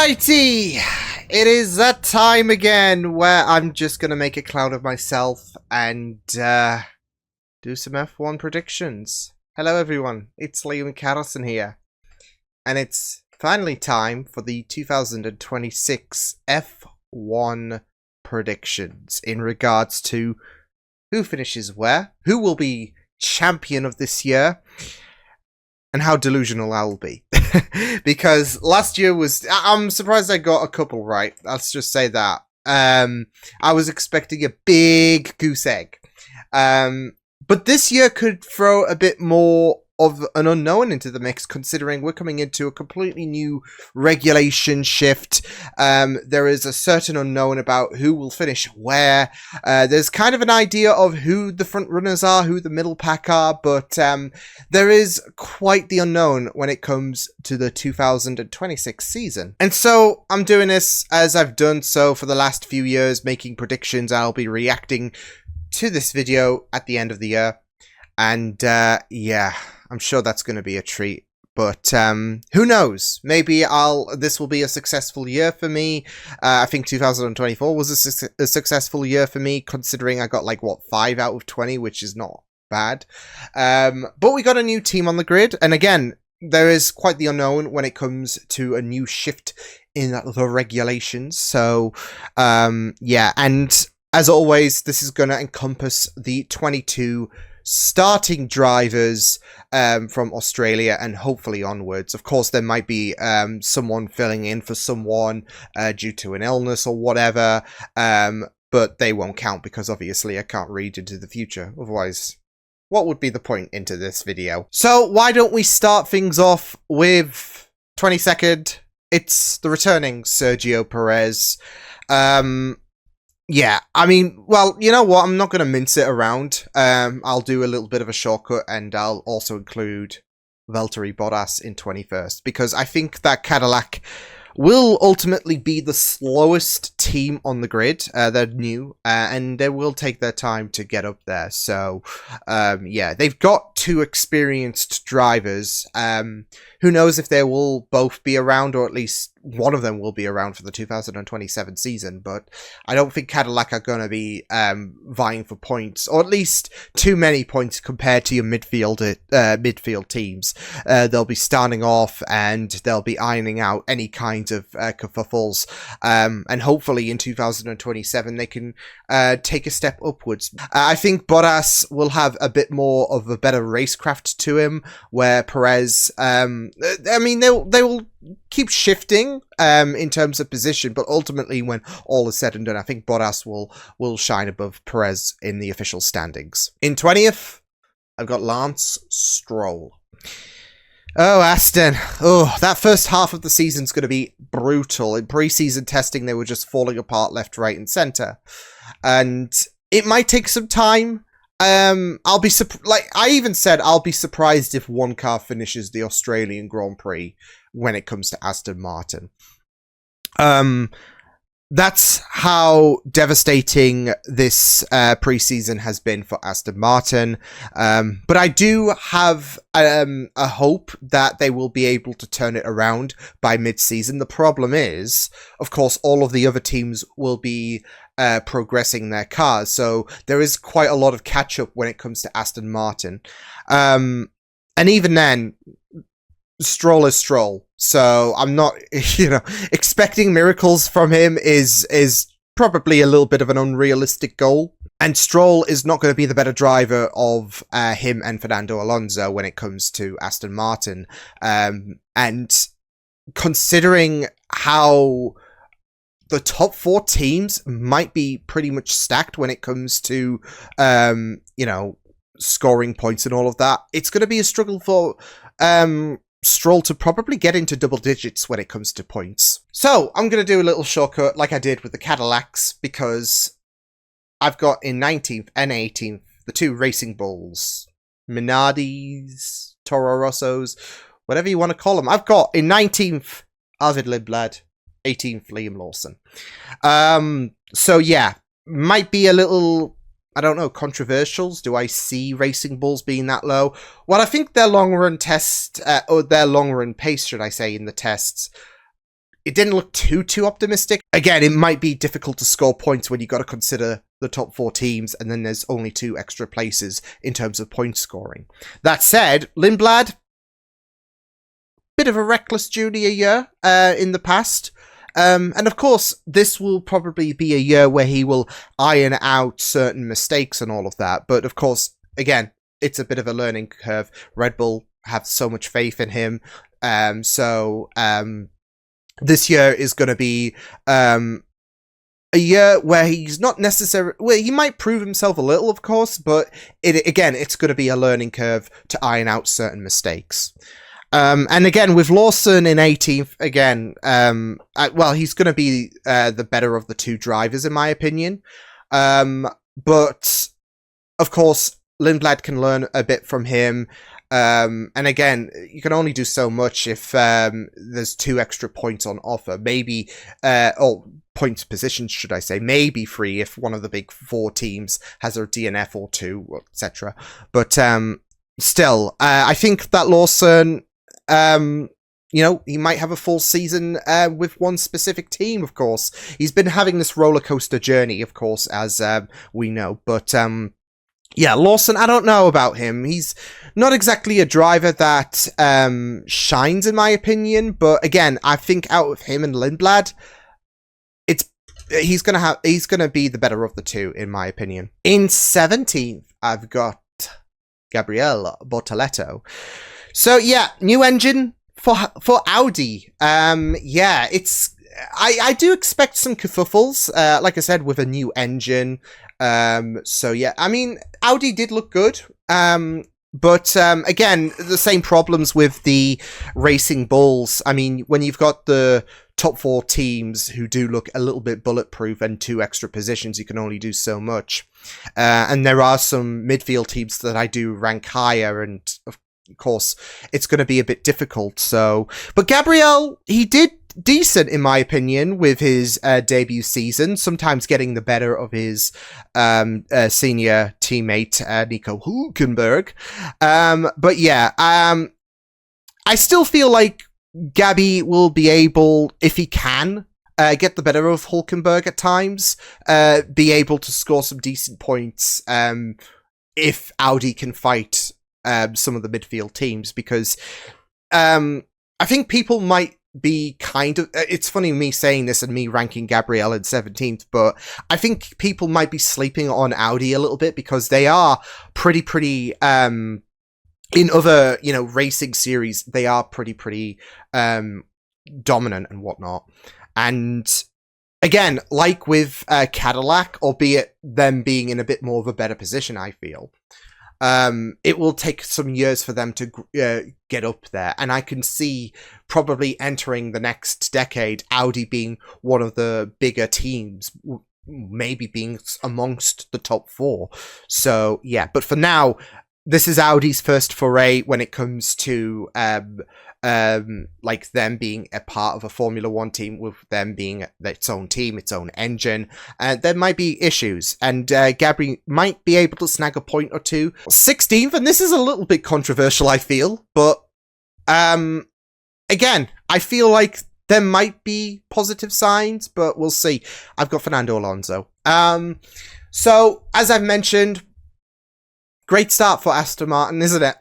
Alrighty, it is that time again where I'm just gonna make a clown of myself and do some F1 predictions. Hello everyone, it's Liam Catterson here, and it's finally time for the 2026 F1 predictions in regards to who finishes where, who will be champion of this year, and how delusional I'll be. Because last year was... I'm surprised I got a couple right. Let's just say that. I was expecting a big goose egg. But this year could throw a bit more of an unknown into the mix, considering we're coming into a completely new regulation shift. There is a certain unknown about who will finish where. There's kind of an idea of who the front runners are, who the middle pack are, but there is quite the unknown when it comes to the 2026 season. And so I'm doing this as I've done so for the last few years, making predictions. I'll be reacting to this video at the end of the year. And yeah, I'm sure that's going to be a treat. But who knows? Maybe this will be a successful year for me. I think 2024 was a successful year for me, considering I got like, what, 5 out of 20, which is not bad. But we got a new team on the grid. And again, there is quite the unknown when it comes to a new shift in the regulations. So, yeah. And as always, this is going to encompass the 22 starting drivers from Australia and hopefully onwards. Of course, there might be someone filling in for someone due to an illness or whatever, but they won't count because obviously I can't read into the future. Otherwise, what would be the point into this video? So why don't we start things off with 22nd? It's the returning Sergio Perez. Yeah, I mean, well, you know what? I'm not going to mince it around. I'll do a little bit of a shortcut, and I'll also include Valtteri Bottas in 21st, because I think that Cadillac will ultimately be the slowest team on the grid. They're new, and they will take their time to get up there. So, yeah, they've got 2 experienced drivers. Who knows if they will both be around, or at least one of them will be around for the 2027 season, but I don't think Cadillac are going to be vying for points, or at least too many points compared to your midfield teams. They'll be starting off, and they'll be ironing out any kinds of kerfuffles, and hopefully in 2027 they can take a step upwards. I think Bottas will have a bit more of a better racecraft to him, where Perez, I mean, they will keep shifting in terms of position, but ultimately when all is said and done, I think Bottas will shine above Perez in the official standings. In 20th, I've got Lance Stroll. Oh, Aston. Oh, that first half of the season's going to be brutal. In pre-season testing, they were just falling apart left, right, and centre. And it might take some time. I'll be like I even said, I'll be surprised if one car finishes the Australian Grand Prix when it comes to Aston Martin. That's how devastating this preseason has been for Aston Martin. But I do have a hope that they will be able to turn it around by mid-season. The problem is, of course, all of the other teams will be progressing their cars. So there is quite a lot of catch-up when it comes to Aston Martin. And even then, Stroll is Stroll. So I'm not, expecting miracles from him is probably a little bit of an unrealistic goal. And Stroll is not going to be the better driver of him and Fernando Alonso when it comes to Aston Martin. And considering how the top 4 teams might be pretty much stacked when it comes to, scoring points and all of that, it's going to be a struggle for Stroll to probably get into double digits when it comes to points. So I'm going to do a little shortcut like I did with the Cadillacs, because I've got in 19th and 18th the 2 Racing Bulls, Minardis, Toro Rossos, whatever you want to call them. I've got in 19th Arvid Lindblad, 18th Liam Lawson. So yeah, might be a little, I don't know, controversials. Do I see Racing Bulls being that low? Well, I think their long run test, or their long run pace, should I say, in the tests, it didn't look too optimistic. Again, it might be difficult to score points when you got to consider the top 4 teams, and then there's only 2 extra places in terms of point scoring. That said, Lindblad, bit of a reckless junior year in the past. And of course, this will probably be a year where he will iron out certain mistakes and all of that. But of course, again, it's a bit of a learning curve. Red Bull have so much faith in him. This year is going to be a year where he's not necessarily... Well, he might prove himself a little, of course, but it's going to be a learning curve to iron out certain mistakes. And again, with Lawson in 18th, again, he's going to be the better of the 2 drivers, in my opinion. But, of course, Lindblad can learn a bit from him. And again, you can only do so much if there's 2 extra points on offer. Maybe, points positions, should I say. Maybe 3 if one of the big 4 teams has a DNF or 2, etc. But still, I think that Lawson... he might have a full season with one specific team, of course. He's been having this roller coaster journey, of course, as we know. But, Lawson, I don't know about him. He's not exactly a driver that shines, in my opinion. But, again, I think out of him and Lindblad, he's gonna be the better of the 2, in my opinion. In 17th, I've got Gabriele Bortoleto. So yeah, new engine for Audi. I do expect some kerfuffles. Like I said, with a new engine. So yeah, I mean, Audi did look good. But again, the same problems with the Racing Bulls. I mean, when you've got the top 4 teams who do look a little bit bulletproof and 2 extra positions, you can only do so much. And there are some midfield teams that I do rank higher, and of course, it's going to be a bit difficult. So, but Gabriel, he did decent, in my opinion, with his debut season, sometimes getting the better of his senior teammate, Nico Hülkenberg. But yeah, I still feel like Gabby will be able, if he can, get the better of Hülkenberg at times, be able to score some decent points if Audi can fight some of the midfield teams, because I think people might be kind of... It's funny me saying this and me ranking Gabriel in 17th, but I think people might be sleeping on Audi a little bit, because they are pretty in other, racing series, they are pretty dominant and whatnot. And again, like with Cadillac, albeit them being in a bit more of a better position, I feel, it will take some years for them to get up there. And I can see probably entering the next decade, Audi being one of the bigger teams, maybe being amongst the top 4. So, yeah. But for now, this is Audi's first foray when it comes to like them being a part of a Formula 1 team, with them being its own team, its own engine. There might be issues, and Gabby might be able to snag a point or 2. 16th, and this is a little bit controversial, I feel, but again, I feel like there might be positive signs, but we'll see. I've got Fernando Alonso. So, as I've mentioned, great start for Aston Martin, isn't it?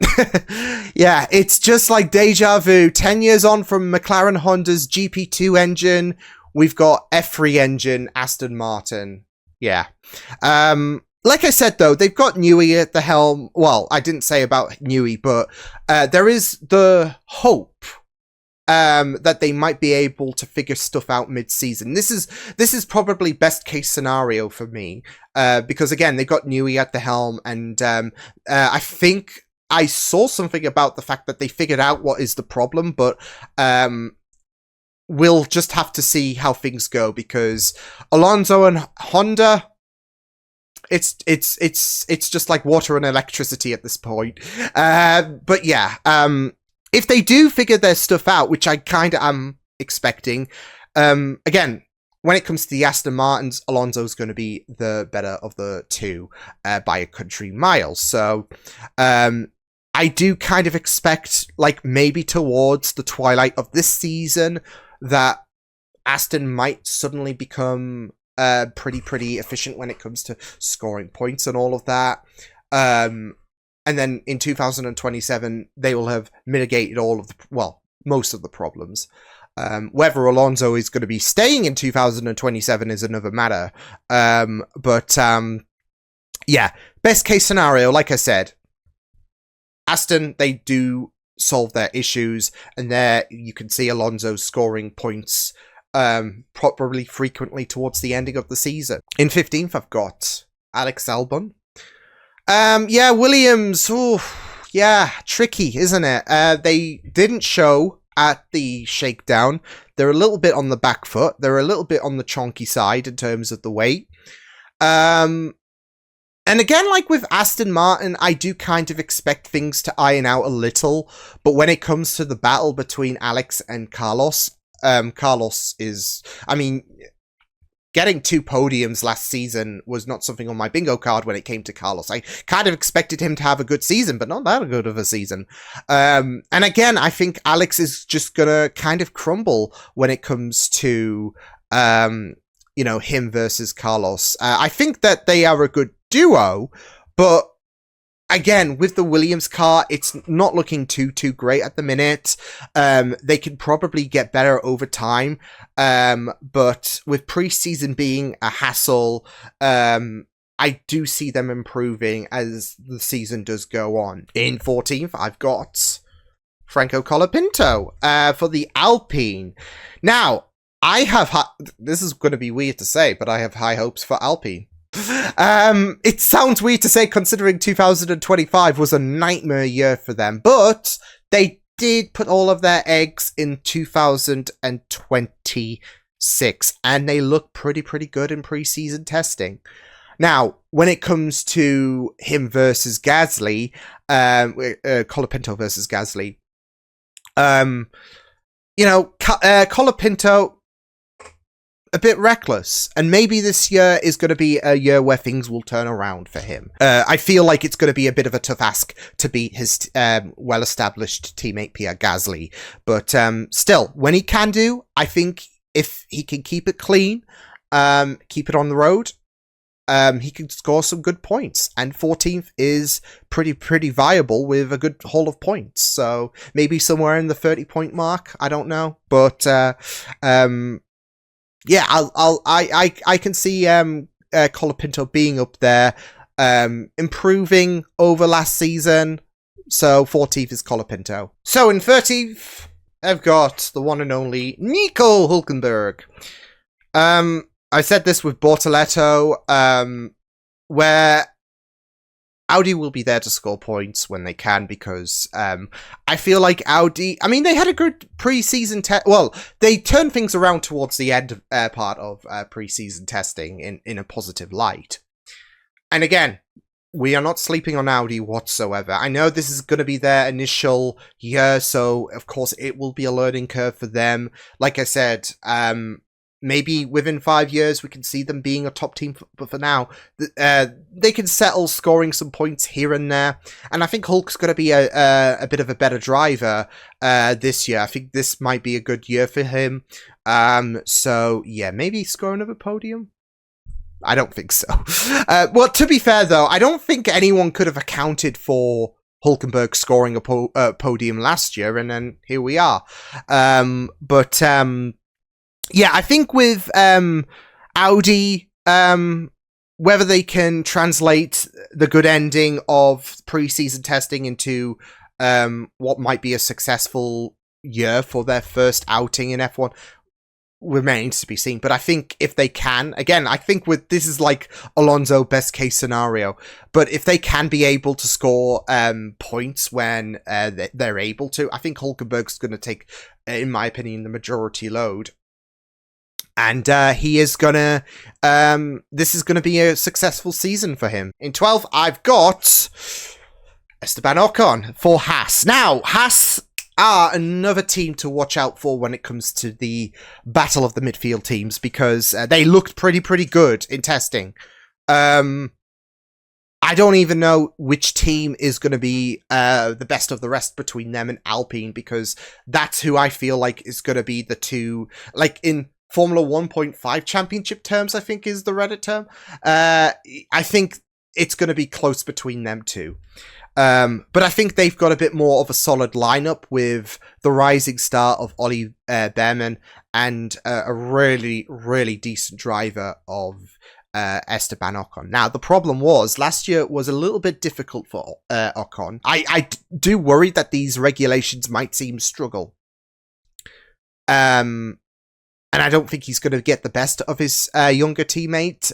Yeah, it's just like deja vu. 10 years on from McLaren Honda's GP2 engine, we've got F3 engine, Aston Martin. Yeah. Like I said, though, they've got Newey at the helm. Well, I didn't say about Newey, but there is the hope that they might be able to figure stuff out mid-season. This is probably best case scenario for me, because again, they got Newey at the helm, and I think I saw something about the fact that they figured out what is the problem, but we'll just have to see how things go, because Alonso and Honda, it's just like water and electricity at this point. But yeah, if they do figure their stuff out, which I kind of am expecting, again, when it comes to the Aston Martins, Alonso's going to be the better of the 2 by a country mile. So I do kind of expect, like, maybe towards the twilight of this season, that Aston might suddenly become pretty efficient when it comes to scoring points and all of that. And then in 2027, they will have mitigated all of the, well, most of the problems. Whether Alonso is going to be staying in 2027 is another matter. Yeah, best case scenario, like I said, Aston, they do solve their issues, and there you can see Alonso scoring points probably frequently towards the ending of the season. In 15th, I've got Alex Albon. Yeah, Williams. Ooh, yeah, tricky, isn't it? They didn't show at the shakedown. They're a little bit on the back foot. They're a little bit on the chonky side in terms of the weight. And again, like with Aston Martin, I do kind of expect things to iron out a little. But when it comes to the battle between Alex and Carlos, Carlos is, I mean, getting 2 podiums last season was not something on my bingo card when it came to Carlos. I kind of expected him to have a good season, but not that good of a season. And again, I think Alex is just going to kind of crumble when it comes to, you know, him versus Carlos. I think that they are a good duo, but again, with the Williams car, it's not looking too great at the minute. They could probably get better over time, but with preseason being a hassle, I do see them improving as the season does go on. In 14th, I've got Franco Colapinto for the Alpine. Now, I have this is going to be weird to say, but I have high hopes for Alpine. It sounds weird to say considering 2025 was a nightmare year for them, but they did put all of their eggs in 2026, and they look pretty good in preseason testing. Now, when it comes to him versus Gasly, Colapinto versus Gasly, you know, Colapinto, a bit reckless, and maybe this year is going to be a year where things will turn around for him. I feel like it's going to be a bit of a tough ask to beat his well-established teammate Pierre Gasly, but still, when he can do, I think if he can keep it clean, keep it on the road, he can score some good points, and 14th is pretty viable with a good haul of points, so maybe somewhere in the 30-point mark, I don't know, but yeah, I can see Colapinto being up there, improving over last season. So 14th is Colapinto. So in 13th, I've got the one and only Nico Hülkenberg. I said this with Bortoletto, where Audi will be there to score points when they can, because I feel like Audi, I mean, they had a good preseason test. Well, they turned things around towards the end part of preseason testing in a positive light. And again, we are not sleeping on Audi whatsoever. I know this is going to be their initial year, so of course it will be a learning curve for them. Like I said, maybe within 5 years we can see them being a top team, but for now, they can settle scoring some points here and there. And I think Hulk's going to be a bit of a better driver this year. I think this might be a good year for him. So yeah, maybe score another podium. I don't think so. Well, to be fair though, I don't think anyone could have accounted for Hülkenberg scoring a podium last year, and then here we are. Yeah, I think with Audi, whether they can translate the good ending of preseason testing into what might be a successful year for their first outing in F1 remains to be seen. But I think if they can, again, I think with this is like Alonso best case scenario, but if they can be able to score points when they're able to, I think Hülkenberg's going to take, in my opinion, the majority load. And he is gonna, this is gonna be a successful season for him. In 12th, I've got Esteban Ocon for Haas. Now, Haas are another team to watch out for when it comes to the battle of the midfield teams, because they looked pretty good in testing. I don't even know which team is going to be the best of the rest between them and Alpine, because that's who I feel like is going to be the two, like in Formula 1.5 championship terms, I think is the Reddit term. I think it's going to be close between them two. But I think they've got a bit more of a solid lineup with the rising star of Ollie Behrman and a really, really decent driver of Esteban Ocon. Now, the problem was last year was a little bit difficult for Ocon. I do worry that these regulations might seem struggle. And I don't think he's going to get the best of his younger teammate.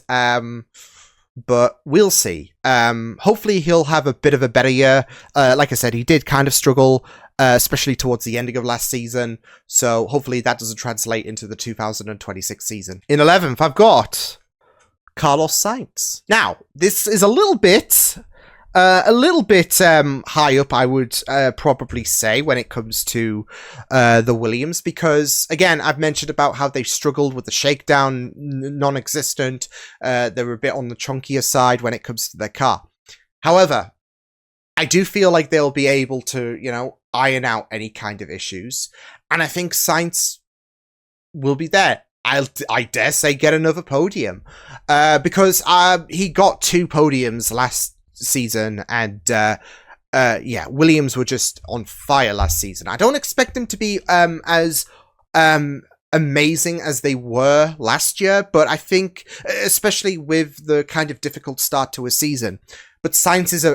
But we'll see. Hopefully he'll have a bit of a better year. Like I said, he did kind of struggle, especially towards the ending of last season. So hopefully that doesn't translate into the 2026 season. In 11th, I've got Carlos Sainz. Now, this is a little bit high up, I would probably say, when it comes to the Williams, because again, I've mentioned about how they've struggled with the shakedown, non-existent. They were a bit on the chunkier side when it comes to their car. However, I do feel like they'll be able to, iron out any kind of issues, and I think Sainz will be there. I dare say get another podium, because he got 2 podiums last season, and Williams were just on fire last season. I don't expect them to be as amazing as they were last year, but I think, especially with the kind of difficult start to a season, but Sainz is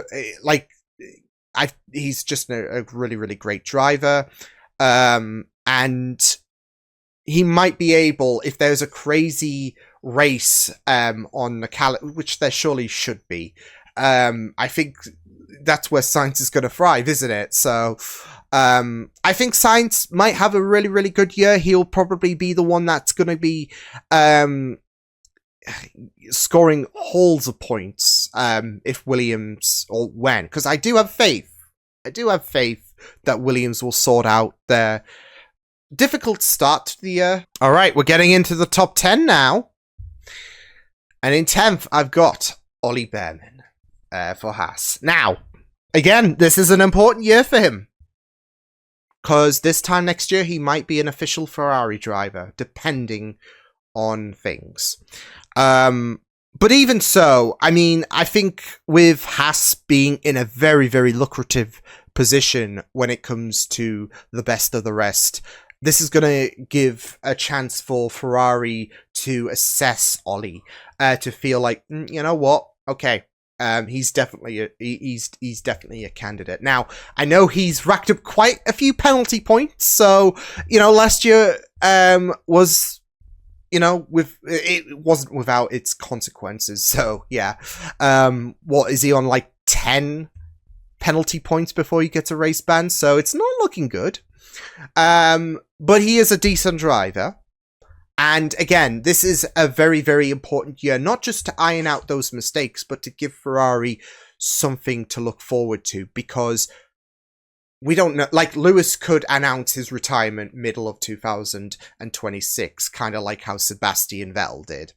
he's just a really, really great driver, and he might be able, if there's a crazy race on the which there surely should be, I think that's where Sainz is going to thrive, isn't it? So I think Sainz might have a really, really good year. He'll probably be the one that's going to be scoring hauls of points if Williams, or when, because I do have faith. I do have faith that Williams will sort out their difficult start to the year. All right, we're getting into the top 10 now. And in 10th, I've got Ollie Behrman for Haas. Now, again, this is an important year for him, because this time next year, he might be an official Ferrari driver, depending on things. But even so, I mean, I think with Haas being in a very, very lucrative position when it comes to the best of the rest, this is going to give a chance for Ferrari to assess Ollie, to feel like, you know what, okay, he's definitely a candidate. Now, I know he's racked up quite a few penalty points, so last year was, it wasn't without its consequences. So yeah, what is he on, like 10 penalty points before he gets a race ban? So it's not looking good. But he is a decent driver. And again, this is a very, very important year, not just to iron out those mistakes, but to give Ferrari something to look forward to, because we don't know, like Lewis could announce his retirement middle of 2026, kind of like how Sebastian Vettel did.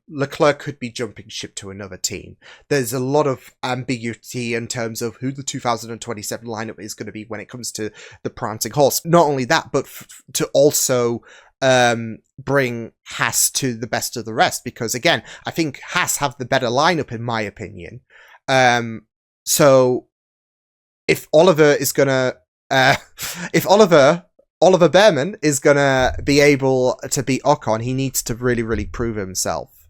Leclerc could be jumping ship to another team. There's a lot of ambiguity in terms of who the 2027 lineup is going to be when it comes to the prancing horse. Not only that, but to also bring Haas to the best of the rest, because again, I think Haas have the better lineup in my opinion. So if Oliver is gonna, Oliver Behrman is gonna be able to beat Ocon, he needs to really, really prove himself.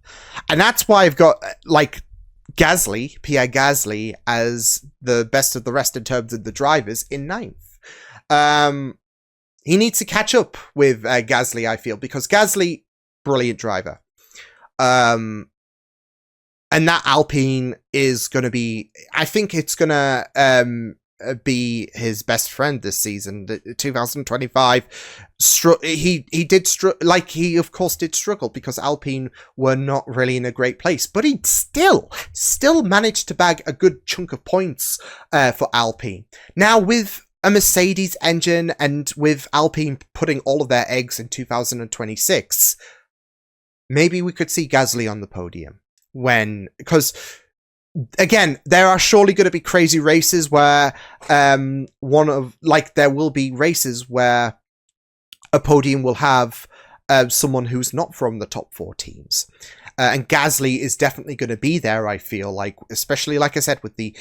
And that's why I've got like Gasly, Pierre Gasly, as the best of the rest in terms of the drivers in 9th. He needs to catch up with Gasly, I feel, because Gasly, brilliant driver. And that Alpine is going to be, I think it's going to be his best friend this season. The 2025, he of course did struggle because Alpine were not really in a great place, but he still managed to bag a good chunk of points for Alpine. Now with a Mercedes engine and with Alpine putting all of their eggs in 2026, maybe we could see Gasly on the podium because again, there are surely going to be crazy races where there will be races where a podium will have someone who's not from the top 4 teams. And Gasly is definitely going to be there, I feel like, especially like I said with the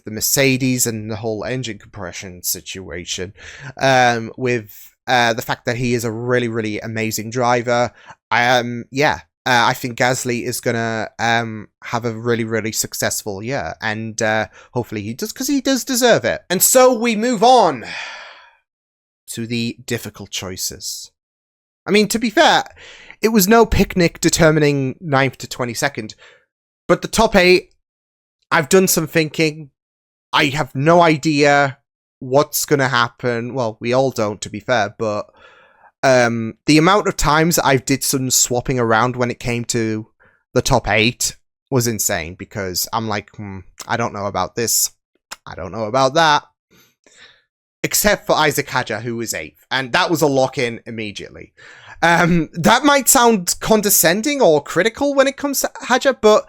Mercedes and the whole engine compression situation, with the fact that he is a really, really amazing driver. I think Gasly is going to have a really, really successful year, and hopefully he does, because he does deserve it. And so we move on to the difficult choices. I mean, to be fair, it was no picnic determining 9th to 22nd, but the top 8, I've done some thinking. I have no idea what's going to happen. Well, we all don't, to be fair, but the amount of times I did some swapping around when it came to the top 8 was insane, because I'm like, I don't know about this. I don't know about that. Except for Isaac Hadjar, who was 8th. And that was a lock-in immediately. That might sound condescending or critical when it comes to Hadjar, but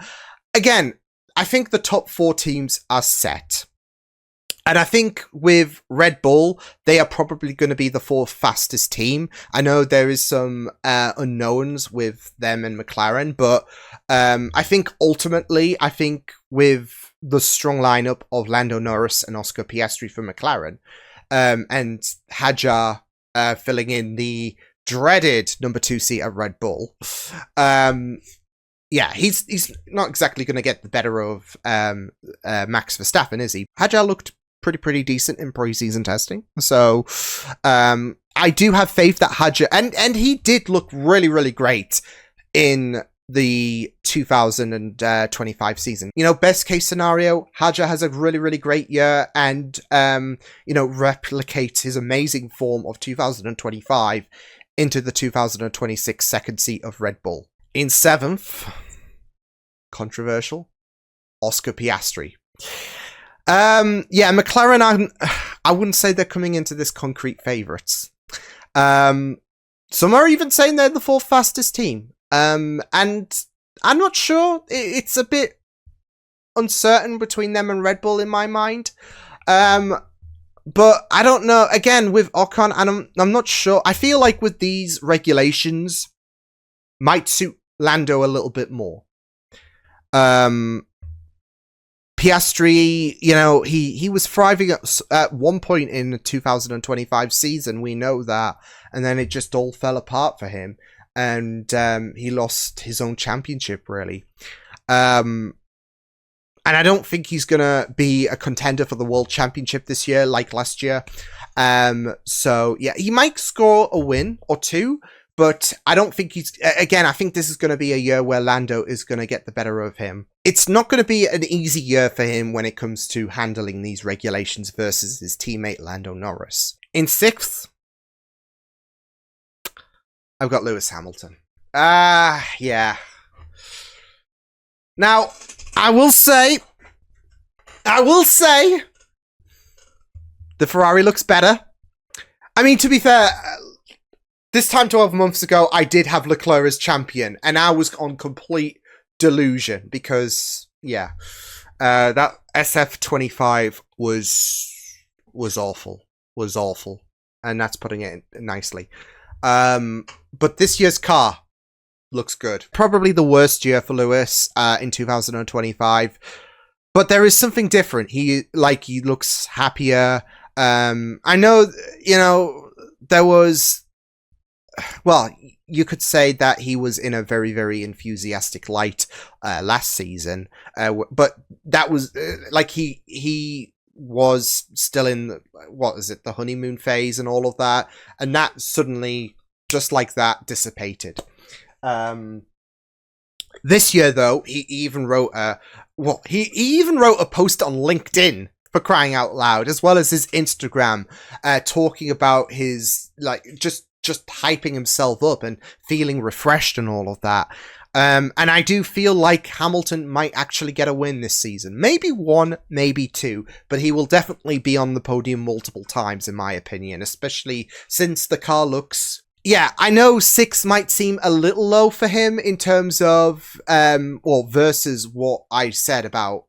again, I think the top 4 teams are set. And I think with Red Bull, they are probably going to be the 4th fastest team. I know there is some unknowns with them and McLaren, but I think ultimately, with the strong lineup of Lando Norris and Oscar Piastri for McLaren, and Hadjar filling in the dreaded number 2 seat at Red Bull, he's not exactly going to get the better of Max Verstappen, is he? Hadjar looked pretty decent in pre-season testing, so I do have faith that Hadjar, and he did look really, really great in the 2025 season. You know, best case scenario, Hadjar has a really, really great year and, replicates his amazing form of 2025 into the 2026 second seat of Red Bull. In 7th, controversial, Oscar Piastri. McLaren, I wouldn't say they're coming into this concrete favourites. Some are even saying they're the 4th fastest team. And I'm not sure. It's a bit uncertain between them and Red Bull in my mind. But I don't know. Again, with Ocon, and I'm not sure. I feel like with these regulations, might suit Lando a little bit more. Piastri, he was thriving at one point in the 2025 season. We know that, and then it just all fell apart for him. And he lost his own championship, really. And I don't think he's going to be a contender for the World Championship this year, like last year. So, yeah, he might score a win or 2, but I don't think I think this is going to be a year where Lando is going to get the better of him. It's not going to be an easy year for him when it comes to handling these regulations versus his teammate Lando Norris. In 6th, I've got Lewis Hamilton. Yeah. Now, I will say, the Ferrari looks better. I mean, to be fair, this time 12 months ago, I did have Leclerc as champion, and I was on complete delusion because, that SF25 was awful, and that's putting it nicely. But this year's car looks good. Probably the worst year for Lewis in 2025. But there is something different. He looks happier. I know, there was... Well, you could say that he was in a very, very enthusiastic light last season. But that was... he was still in, the honeymoon phase and all of that. And that suddenly, just like that, dissipated. This year, though, he even wrote he even wrote a post on LinkedIn, for crying out loud, as well as his Instagram, talking about his, just hyping himself up and feeling refreshed and all of that. And I do feel like Hamilton might actually get a win this season. Maybe 1, maybe 2, but he will definitely be on the podium multiple times, in my opinion, especially since the car looks... Yeah, I know 6 might seem a little low for him in terms of, versus what I said about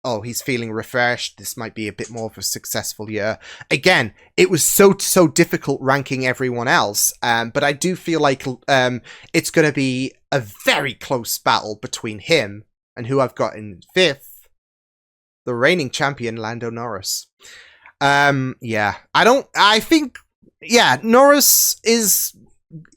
oh, he's feeling refreshed. This might be a bit more of a successful year. Again, it was so difficult ranking everyone else, but I do feel like it's going to be a very close battle between him and who I've got in 5th, the reigning champion, Lando Norris. Yeah, I think, yeah, Norris is,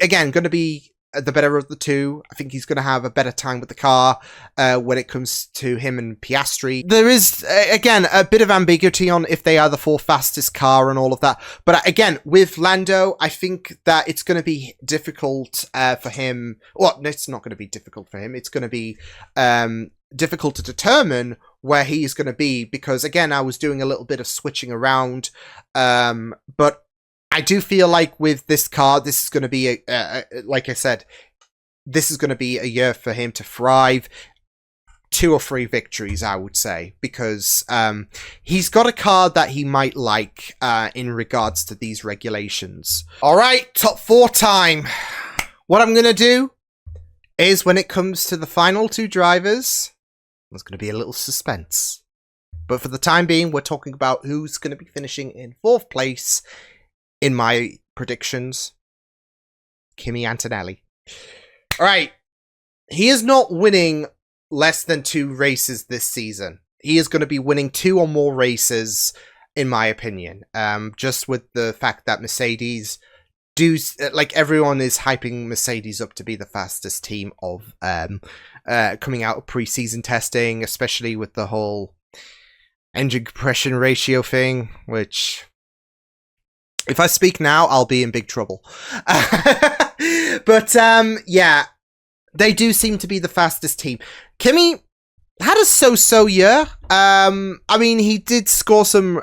again, going to be the better of the two. I think he's going to have a better time with the car when it comes to him and Piastri. There is, again, a bit of ambiguity on if they are the 4th fastest car and all of that. But again, with Lando, I think that it's going to be difficult for him. Well, it's not going to be difficult for him. It's going to be difficult to determine where he's going to be because, again, I was doing a little bit of switching around. But I do feel like with this car, this is going to be, like I said, this is going to be a year for him to thrive. 2 or 3 victories, I would say, because he's got a car that he might like in regards to these regulations. All right, top 4 time. What I'm going to do is when it comes to the final 2 drivers, there's going to be a little suspense. But for the time being, we're talking about who's going to be finishing in 4th place in my predictions. Kimi Antonelli. All right. He is not winning less than 2 races this season. He is going to be winning 2 or more races, in my opinion. Just with the fact that Mercedes do, like, everyone is hyping Mercedes up to be the fastest team of coming out of preseason testing, especially with the whole engine compression ratio thing, which, if I speak now, I'll be in big trouble. But, yeah, they do seem to be the fastest team. Kimi had a so-so year. I mean, he did score some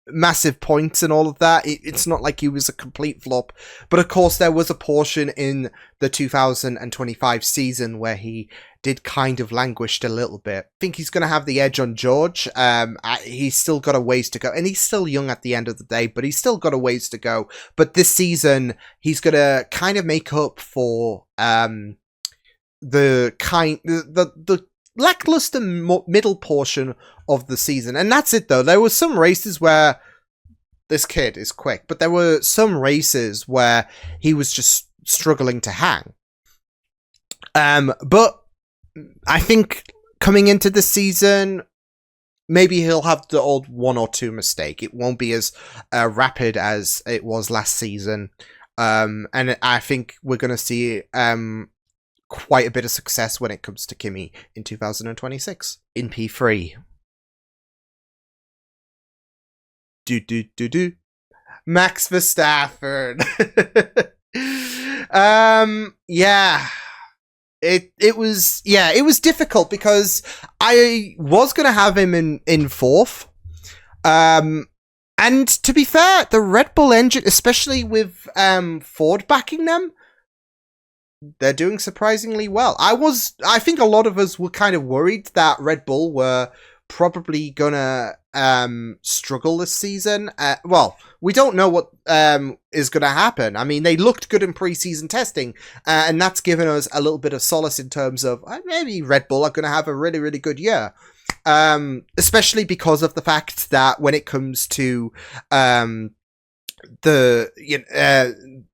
massive points and all of that. It's not like he was a complete flop. But, of course, there was a portion in the 2025 season where he did kind of languished a little bit. I think he's going to have the edge on George. He's still got a ways to go. And he's still young at the end of the day, but he's still got a ways to go. But this season, he's going to kind of make up for the lackluster middle portion of the season. And that's it, though. There were some races where this kid is quick, but there were some races where he was just struggling to hang. But I think coming into the season, maybe he'll have the old 1 or 2 mistake. It won't be as rapid as it was last season. And I think we're going to see quite a bit of success when it comes to Kimi in 2026 in P3. Max Verstappen. Yeah. It was difficult because I was going to have him in 4th. And to be fair, the Red Bull engine, especially with Ford backing them, they're doing surprisingly well. I think a lot of us were kind of worried that Red Bull were probably gonna struggle this season. Well, we don't know what is gonna happen. I mean, they looked good in preseason testing, and that's given us a little bit of solace in terms of maybe Red Bull are gonna have a really, really good year. Especially because of the fact that when it comes to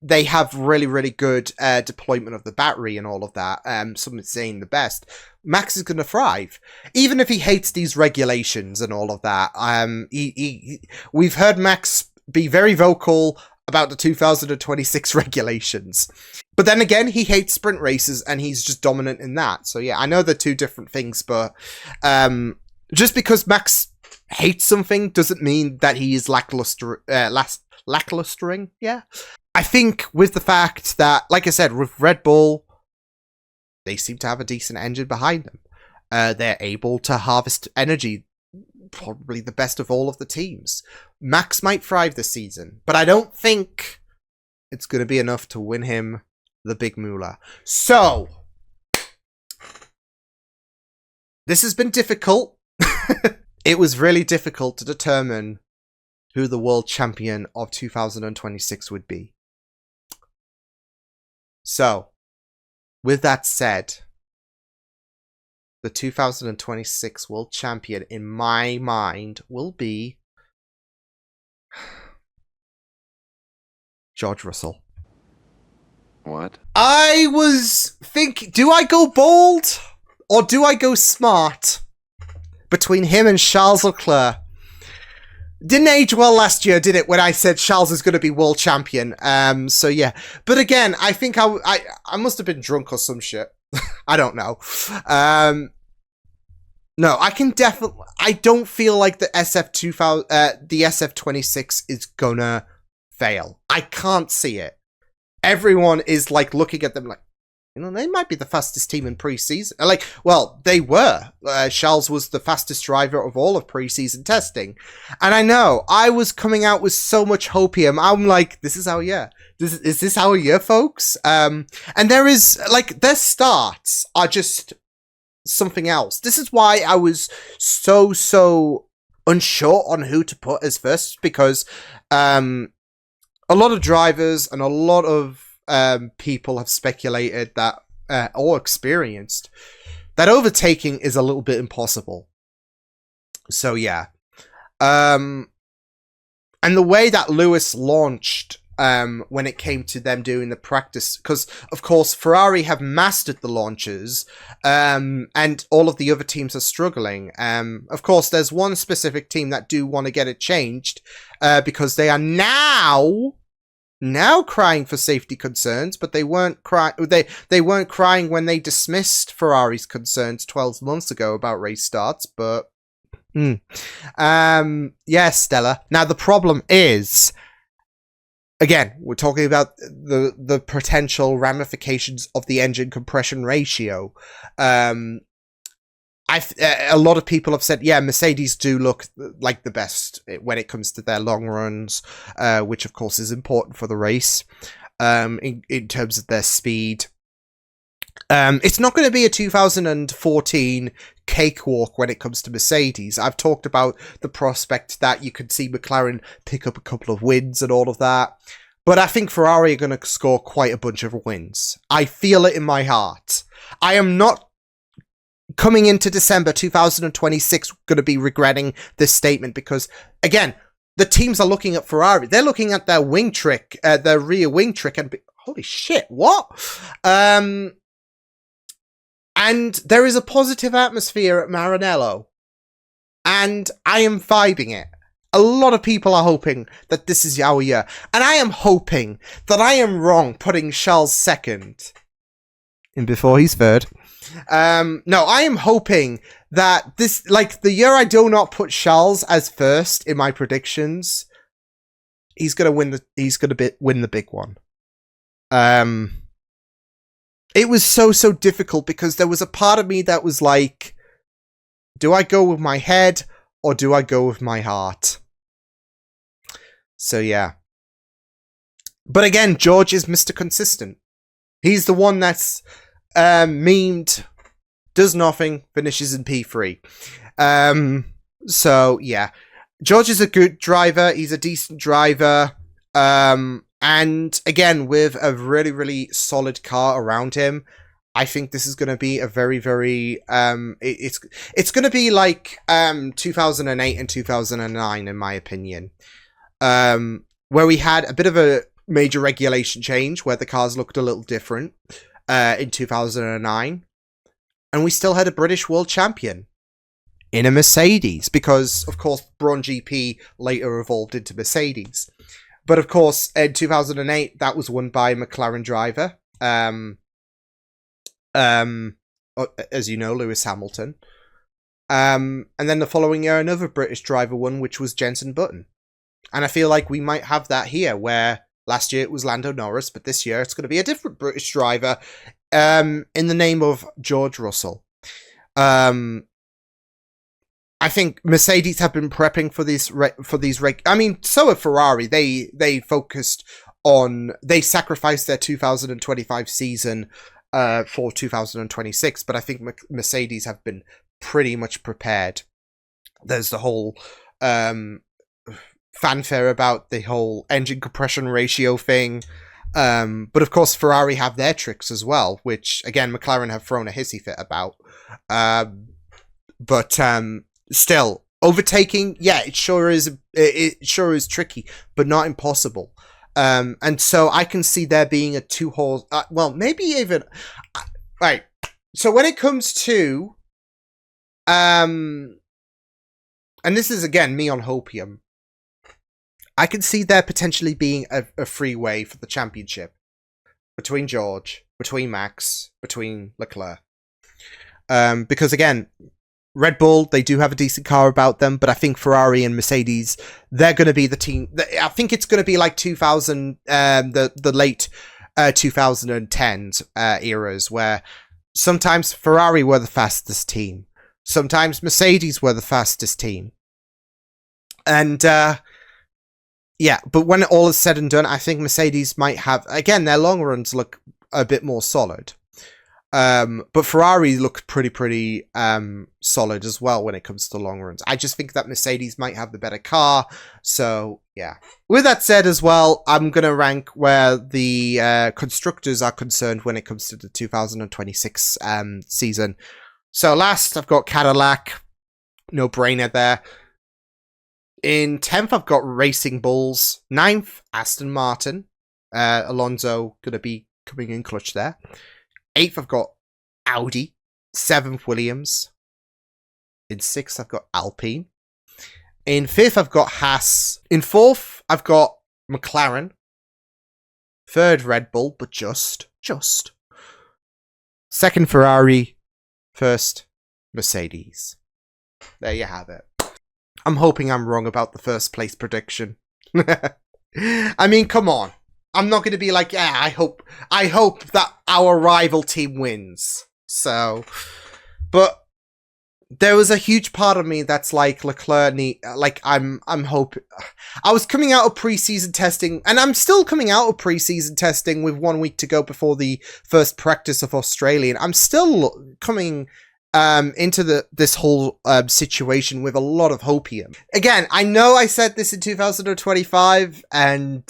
they have really, really good deployment of the battery and all of that. Some are saying the best. Max is going to thrive, even if he hates these regulations and all of that. We've heard Max be very vocal about the 2026 regulations. But then again, he hates sprint races and he's just dominant in that. So yeah, I know they're 2 different things, but just because Max hates something doesn't mean that he is lacklustering. Yeah. I think with the fact that, like I said, with Red Bull, they seem to have a decent engine behind them. They're able to harvest energy, probably the best of all of the teams. Max might thrive this season, but I don't think it's going to be enough to win him the big moolah. So, this has been difficult. It was really difficult to determine who the world champion of 2026 would be. So, with that said, the 2026 world champion, in my mind, will be George Russell. What? I was thinking, do I go bold or do I go smart between him and Charles Leclerc? Didn't age well last year, did it, when I said Charles is going to be world champion? So yeah. But again, I think I must have been drunk or some shit. I don't know. No, I can definitely... I don't feel like the the SF26 is gonna fail. I can't see it. Everyone is like looking at them like, you know, they might be the fastest team in pre-season. Like, well, they were. Charles was the fastest driver of all of pre-season testing. And I know, I was coming out with so much hopium. I'm like, this is our year. Is this our year, folks? And there is, like, their starts are just something else. This is why I was so unsure on who to put as first, because a lot of drivers and a lot of people have speculated that, or experienced, that overtaking is a little bit impossible. So yeah. And the way that Lewis launched when it came to them doing the practice, because of course Ferrari have mastered the launches, and all of the other teams are struggling. Of course, there's one specific team that do want to get it changed, because they are now crying for safety concerns, but they weren't crying. They weren't crying when they dismissed Ferrari's concerns 12 months ago about race starts. But yeah, Stella. Now the problem is, again, we're talking about the potential ramifications of the engine compression ratio. A lot of people have said, yeah, Mercedes do look like the best when it comes to their long runs, which of course is important for the race, in terms of their speed. It's not going to be a 2014 cakewalk when it comes to Mercedes. I've talked about the prospect that you could see McLaren pick up a couple of wins and all of that. But I think Ferrari are going to score quite a bunch of wins. I feel it in my heart. I am not coming into December 2026 going to be regretting this statement, because, again, the teams are looking at Ferrari. They're looking at their wing trick, their rear wing trick, and holy shit, what? And there is a positive atmosphere at Maranello, and I am vibing it. A lot of people are hoping that this is our year, and I am hoping that I am wrong putting Charles second, and before he's third. No, I am hoping that this, like, the year I do not put Charles as first in my predictions, he's gonna win the big one. It was so difficult, because there was a part of me that was like, do I go with my head or do I go with my heart? So yeah. But again, George is Mr. Consistent. He's the one that's memed, does nothing, finishes in P3. So yeah, George is a good driver. He's a decent driver. And again, with a really solid car around him, I think this is going to be a very it's going to be like 2008 and 2009 in my opinion, where we had a bit of a major regulation change where the cars looked a little different in 2009, and we still had a British world champion in a Mercedes, because of course Braun GP later evolved into Mercedes. But of course, in 2008, that was won by a McLaren driver. As you know, Lewis Hamilton. And then the following year, another British driver won, which was Jenson Button. And I feel like we might have that here, where last year it was Lando Norris, but this year it's going to be a different British driver, in the name of George Russell. I think Mercedes have been prepping for these. I mean, so have Ferrari. They focused on. They sacrificed their 2025 season for 2026, but I think Mercedes have been pretty much prepared. There's the whole fanfare about the whole engine compression ratio thing. But of course, Ferrari have their tricks as well, which again, McLaren have thrown a hissy fit about. But still, overtaking, yeah, it sure is tricky, but not impossible. And so I can see there being a two-horse, well, maybe even, right. So when it comes to, and this is again me on hopium, I can see there potentially being a freeway for the championship between George, between Max, between Leclerc. Because again, Red Bull, they do have a decent car about them, but I think Ferrari and Mercedes, they're going to be the team. I think it's going to be like 2000, the late 2010s eras, where sometimes Ferrari were the fastest team, sometimes Mercedes were the fastest team, and yeah. But when all is said and done, I think Mercedes might have, again, their long runs look a bit more solid. But Ferrari look pretty solid as well when it comes to long runs. I just think that Mercedes might have the better car. So, yeah. With that said as well, I'm going to rank where the constructors are concerned when it comes to the 2026 season. So, last, I've got Cadillac. No brainer there. In 10th, I've got Racing Bulls. 9th, Aston Martin. Alonso going to be coming in clutch there. 8th, I've got Audi. 7th, Williams. In 6th, I've got Alpine. In 5th, I've got Haas. In 4th, I've got McLaren. 3rd, Red Bull, but just. 2nd, Ferrari. 1st, Mercedes. There you have it. I'm hoping I'm wrong about the first place prediction. I mean, come on. I'm not going to be like, yeah, I hope that our rival team wins. So, but there was a huge part of me that's like Leclerc. I'm hoping. I was coming out of preseason testing, and I'm still coming out of preseason testing with 1 week to go before the first practice of Australian. I'm still coming into this whole situation with a lot of hopium. Again, I know I said this in 2025, and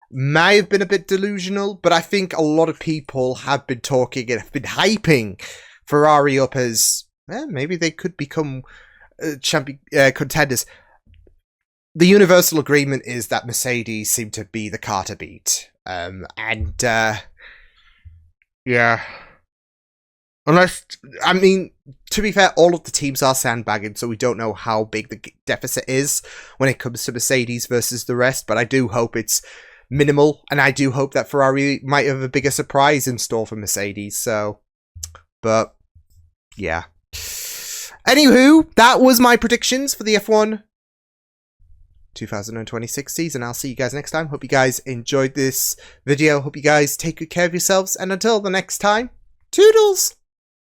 may have been a bit delusional, but I think a lot of people have been talking and have been hyping Ferrari up as maybe they could become champion contenders. The universal agreement is that Mercedes seem to be the car to beat, yeah. Unless, I mean, to be fair, all of the teams are sandbagging, so we don't know how big the deficit is when it comes to Mercedes versus the rest, but I do hope it's minimal, and I do hope that Ferrari might have a bigger surprise in store for Mercedes, so, but, yeah. Anywho, that was my predictions for the F1 2026 season. I'll see you guys next time. Hope you guys enjoyed this video. Hope you guys take good care of yourselves, and until the next time, toodles!